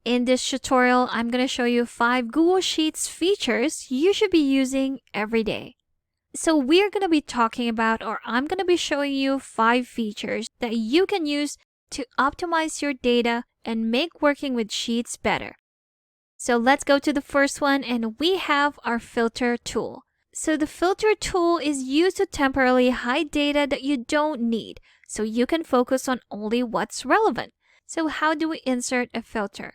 In this tutorial, I'm going to show you 5 Google Sheets features you should be using every day. So we're going to be talking about, or I'm going to be showing you 5 features that you can use to optimize your data and make working with Sheets better. So let's go to the first one, and we have our filter tool. So the filter tool is used to temporarily hide data that you don't need, so you can focus on only what's relevant. So how do we insert a filter?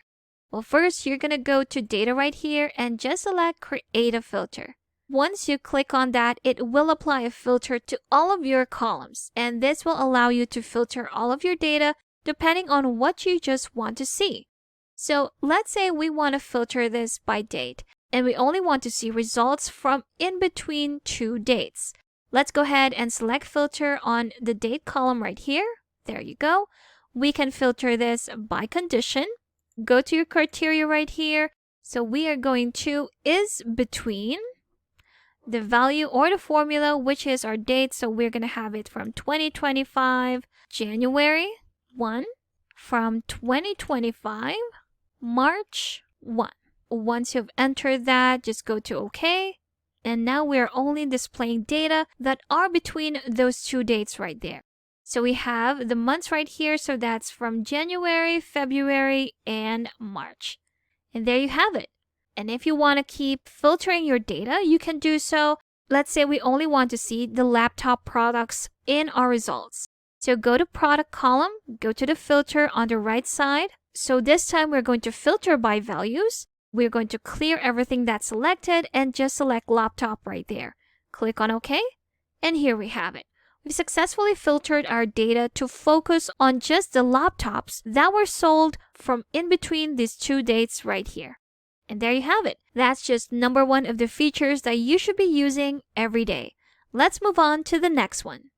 Well, first you're going to go to data right here and just select create a filter. Once you click on that, it will apply a filter to all of your columns, and this will allow you to filter all of your data depending on what you just want to see. So let's say we want to filter this by date, and we only want to see results from in between 2 dates. Let's go ahead and select filter on the date column right here. There you go. We can filter this by condition. Go to your criteria right here. So we are going to is between the value or the formula, which is our date. So we're going to have it from 2025 January 1, from 2025 March 1. Once you've entered that, just go to OK. And now we're only displaying data that are between those 2 dates right there. So we have the months right here. So that's from January, February, and March. And there you have it. And if you want to keep filtering your data, you can do so. Let's say we only want to see the laptop products in our results. So go to product column, go to the filter on the right side. So this time we're going to filter by values. We're going to clear everything that's selected and just select laptop right there. Click on OK. And here we have it. We've successfully filtered our data to focus on just the laptops that were sold from in between these 2 dates right here. And there you have it. That's just number 1 of the features that you should be using every day. Let's move on to the next one.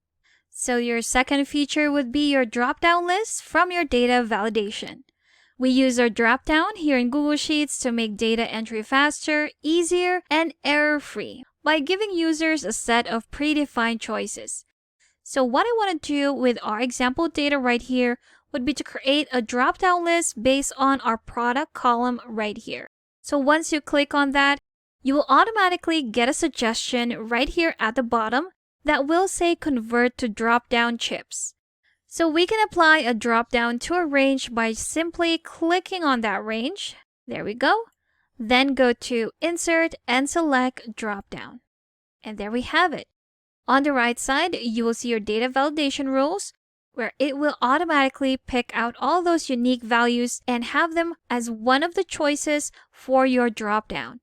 So your second feature would be your drop-down list from your data validation. We use our drop-down here in Google Sheets to make data entry faster, easier, and error-free by giving users a set of predefined choices. So what I want to do with our example data right here would be to create a drop-down list based on our product column right here. So once you click on that, you will automatically get a suggestion right here at the bottom that will say convert to drop-down chips. So we can apply a drop-down to a range by simply clicking on that range. There we go. Then go to Insert and select Drop-down. And there we have it. On the right side, you will see your data validation rules, where it will automatically pick out all those unique values and have them as one of the choices for your drop-down.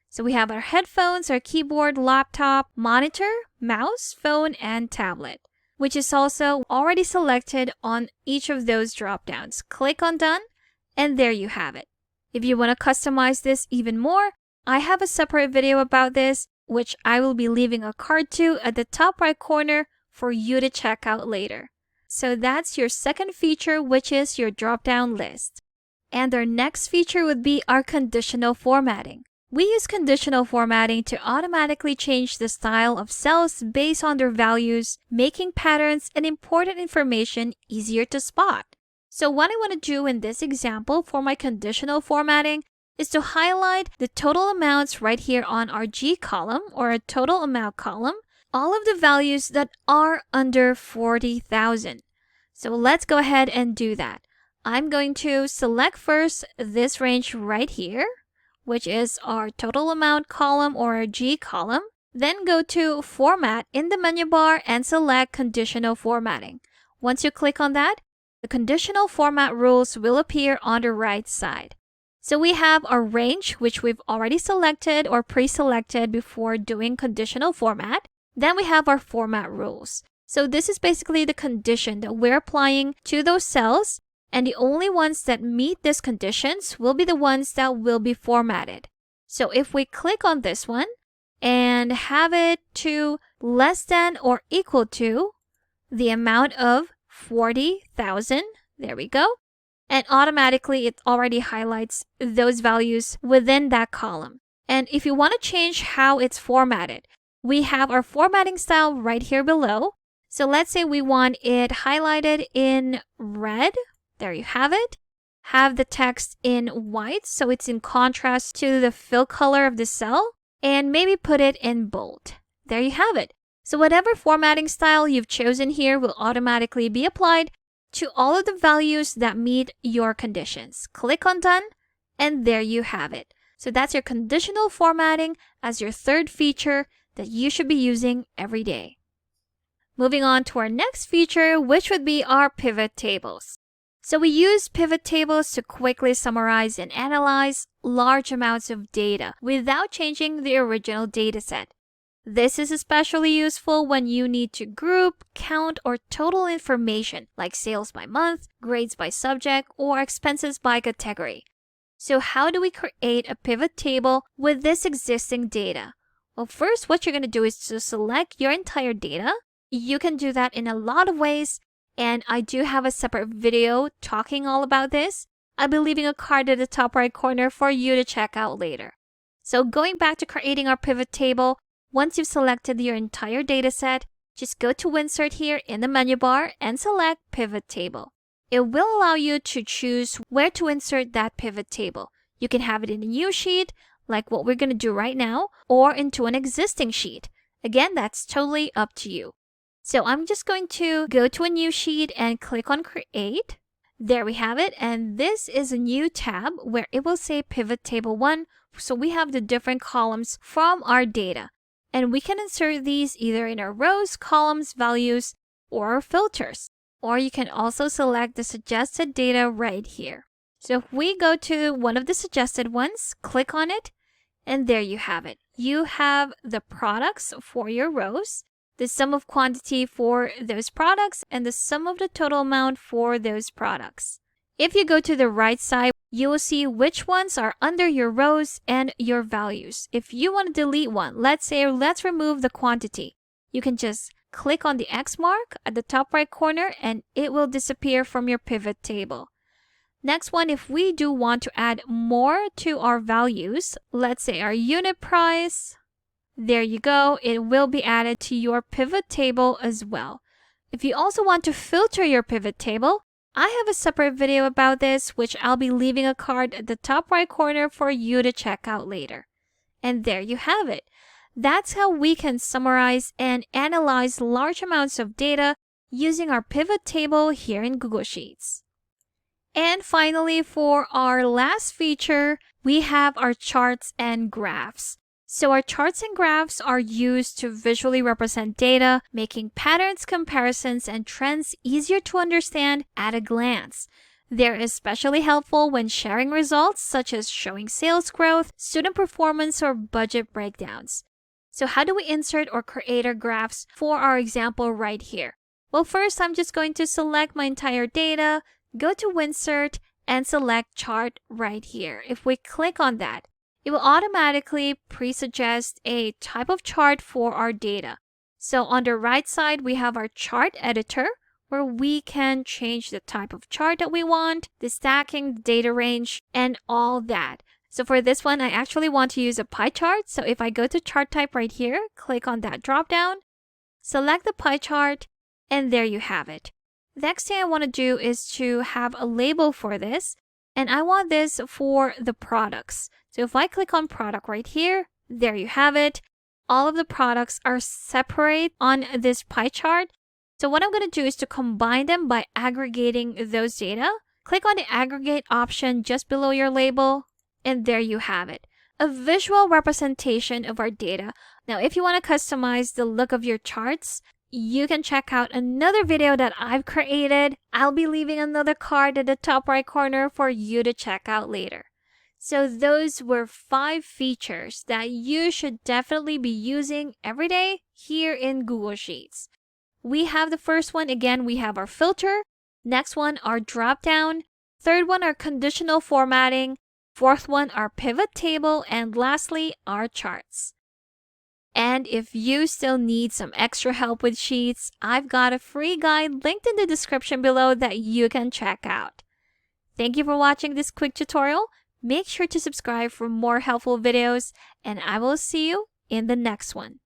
So we have our headphones, our keyboard, laptop, monitor, mouse, phone, and tablet, which is also already selected on each of those drop-downs. Click on Done, and there you have it. If you want to customize this even more, I have a separate video about this, which I will be leaving a card to at the top right corner for you to check out later. So that's your second feature, which is your drop-down list. And our next feature would be our conditional formatting. We use conditional formatting to automatically change the style of cells based on their values, making patterns and important information easier to spot. So what I want to do in this example for my conditional formatting is to highlight the total amounts right here on our G column, or a total amount column, all of the values that are under 40,000. So let's go ahead and do that. I'm going to select first this range right here, which is our total amount column or our G column. Then go to Format in the menu bar and select Conditional Formatting. Once you click on that, the conditional format rules will appear on the right side. So we have our range, which we've already selected or pre-selected before doing conditional format. Then we have our format rules. So this is basically the condition that we're applying to those cells, and the only ones that meet these conditions will be the ones that will be formatted. So if we click on this one and have it to less than or equal to the amount of 40,000, there we go. And automatically it already highlights those values within that column. And if you want to change how it's formatted, we have our formatting style right here below. So let's say we want it highlighted in red. There you have it. have the text in white so it's in contrast to the fill color of the cell, and maybe put it in bold. There you have it. So whatever formatting style you've chosen here will automatically be applied to all of the values that meet your conditions. Click on Done, and there you have it. So that's your conditional formatting as your third feature that you should be using every day. Moving on to our next feature, which would be our pivot tables. So we use pivot tables to quickly summarize and analyze large amounts of data without changing the original dataset. This is especially useful when you need to group, count, or total information like sales by month, grades by subject, or expenses by category. So how do we create a pivot table with this existing data? Well, first, what you're going to do is to select your entire data. You can do that in a lot of ways, and I do have a separate video talking all about this. I'll be leaving a card at the top right corner for you to check out later. So going back to creating our pivot table, once you've selected your entire dataset, just go to Insert here in the menu bar and select Pivot Table. It will allow you to choose where to insert that pivot table. You can have it in a new sheet, like what we're going to do right now, or into an existing sheet. Again, that's totally up to you. So I'm just going to go to a new sheet and click on Create. There we have it, and this is a new tab where it will say Pivot Table 1, so we have the different columns from our data. And we can insert these either in our rows, columns, values, or filters. Or you can also select the suggested data right here. So if we go to one of the suggested ones, click on it, and there you have it. You have the products for your rows, the sum of quantity for those products, and the sum of the total amount for those products. If you go to the right side, you will see which ones are under your rows and your values. If you want to delete one, let's remove the quantity. You can just click on the X mark at the top right corner and it will disappear from your pivot table. Next one, if we do want to add more to our values, let's say our unit price, there you go, it will be added to your pivot table as well. If you also want to filter your pivot table, I have a separate video about this, which I'll be leaving a card at the top right corner for you to check out later. And there you have it. That's how we can summarize and analyze large amounts of data using our pivot table here in Google Sheets. And finally, for our last feature, we have our charts and graphs. So our charts and graphs are used to visually represent data, making patterns, comparisons, and trends easier to understand at a glance. They're especially helpful when sharing results such as showing sales growth, student performance, or budget breakdowns. So how do we insert or create our graphs for our example right here? Well, first, I'm just going to select my entire data, go to Insert, and select Chart right here. If we click on that, it will automatically pre-suggest a type of chart for our data. So on the right side, we have our chart editor where we can change the type of chart that we want, the stacking, the data range, and all that. So for this one, I actually want to use a pie chart. So if I go to chart type right here, click on that drop down, select the pie chart, and there you have it. The next thing I want to do is to have a label for this, and I want this for the products. So if I click on product right here, there you have it. All of the products are separate on this pie chart. So what I'm going to do is to combine them by aggregating those data. Click on the aggregate option just below your label, and there you have it. A visual representation of our data. Now, if you want to customize the look of your charts, you can check out another video that I've created. I'll be leaving another card at the top right corner for you to check out later. So those were 5 features that you should definitely be using every day here in Google Sheets. We have the first one, again, we have our filter. Next one, our drop down. Third one, our conditional formatting. Fourth one, our pivot table. And lastly, our charts. And if you still need some extra help with Sheets, I've got a free guide linked in the description below that you can check out. Thank you for watching this quick tutorial. Make sure to subscribe for more helpful videos, and I will see you in the next one.